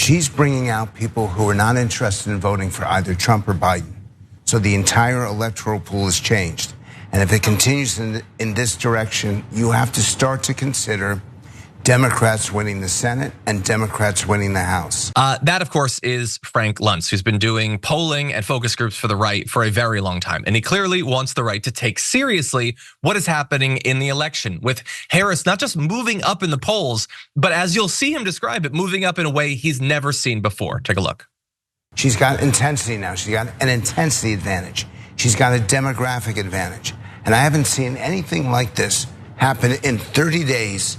she's bringing out people who are not interested in voting for either Trump or Biden. So the entire electoral pool has changed. And if it continues in this direction, you have to start to consider Democrats winning the Senate and Democrats winning the House. That, of course, is Frank Luntz, who's been doing polling and focus groups for the right for a very long time. And he clearly wants the right to take seriously what is happening in the election, with Harris not just moving up in the polls, but as you'll see him describe it, moving up in a way he's never seen before. Take a look. She's got intensity now. She's got an intensity advantage. She's got a demographic advantage. And I haven't seen anything like this happen in 30 days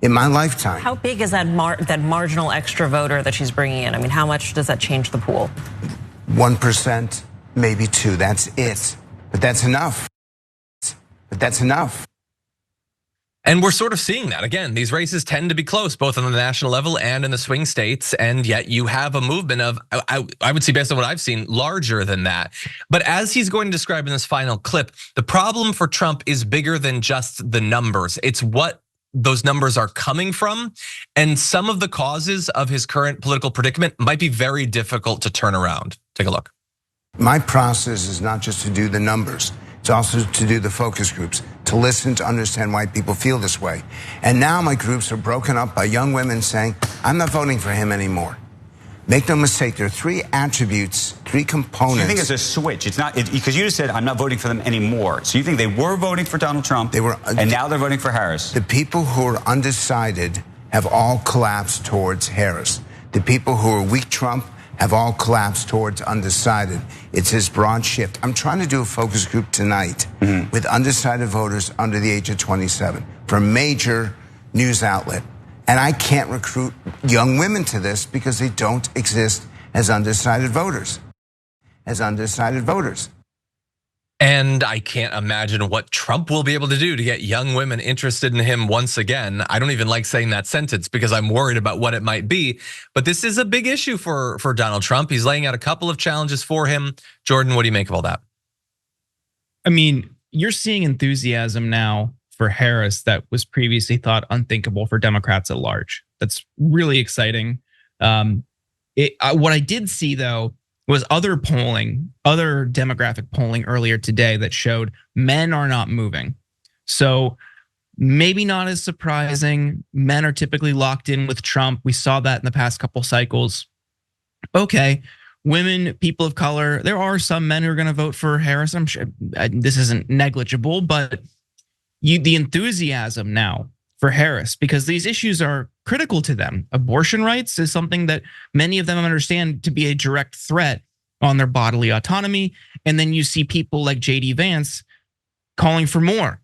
in my lifetime. How big is that marginal extra voter that she's bringing in? I mean, how much does that change the pool? 1%, maybe 2%, that's it. But that's enough. And we're sort of seeing that. Again, these races tend to be close, both on the national level and in the swing states. And yet you have a movement of, I would say based on what I've seen, larger than that. But as he's going to describe in this final clip, the problem for Trump is bigger than just the numbers. It's what those numbers are coming from. And some of the causes of his current political predicament might be very difficult to turn around. Take a look. My process is not just to do the numbers. It's also to do the focus groups, to listen, to understand why people feel this way. And now my groups are broken up by young women saying, I'm not voting for him anymore. Make no mistake, there are 3 attributes, 3 components. So you think it's a switch? It's not, because you just said, I'm not voting for them anymore. So you think they were voting for Donald Trump, and now they're voting for Harris? The people who are undecided have all collapsed towards Harris. The people who are weak Trump have all collapsed towards undecided. It's his broad shift. I'm trying to do a focus group tonight with undecided voters under the age of 27 for a major news outlet. And I can't recruit young women to this because they don't exist as undecided voters. And I can't imagine what Trump will be able to do to get young women interested in him once again. I don't even like saying that sentence because I'm worried about what it might be. But this is a big issue for Donald Trump. He's laying out a couple of challenges for him. Jordan, what do you make of all that? I mean, you're seeing enthusiasm now for Harris that was previously thought unthinkable for Democrats at large. That's really exciting. What I did see though was other demographic polling earlier today that showed men are not moving. So maybe not as surprising. Men are typically locked in with Trump. We saw that in the past couple cycles. Okay, women, people of color, there are some men who are gonna vote for Harris. I'm sure this isn't negligible, but the enthusiasm now for Harris, because these issues are critical to them. Abortion rights is something that many of them understand to be a direct threat on their bodily autonomy. And then you see people like JD Vance calling for more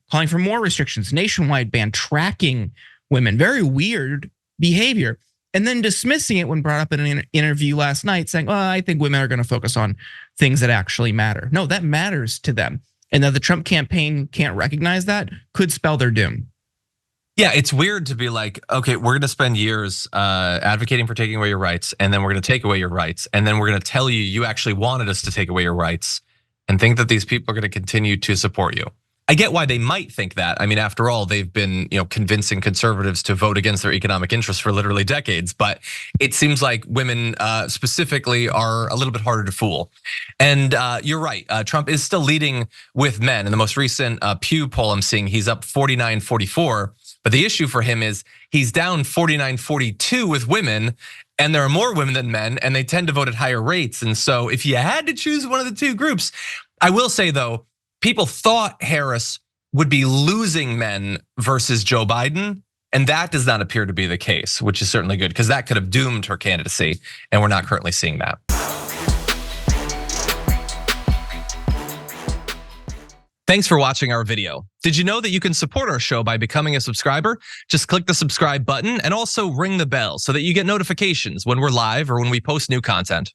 restrictions, nationwide ban, tracking women, very weird behavior. And then dismissing it when brought up in an interview last night saying, well, I think women are gonna focus on things that actually matter. No, that matters to them. And that the Trump campaign can't recognize that could spell their doom. Yeah, it's weird to be like, okay, we're gonna spend years advocating for taking away your rights, and then we're gonna take away your rights, and then we're gonna tell you actually wanted us to take away your rights, and think that these people are gonna continue to support you. I get why they might think that. I mean, after all, they've been convincing conservatives to vote against their economic interests for literally decades. But it seems like women specifically are a little bit harder to fool. And you're right, Trump is still leading with men. In the most recent Pew poll I'm seeing, he's up 49-44. But the issue for him is he's down 49-42 with women, and there are more women than men, and they tend to vote at higher rates. And so if you had to choose one of the two groups, I will say though, people thought Harris would be losing men versus Joe Biden, and that does not appear to be the case, which is certainly good because that could have doomed her candidacy, and we're not currently seeing that. Thanks for watching our video. Did you know that you can support our show by becoming a subscriber? Just click the subscribe button and also ring the bell so that you get notifications when we're live or when we post new content.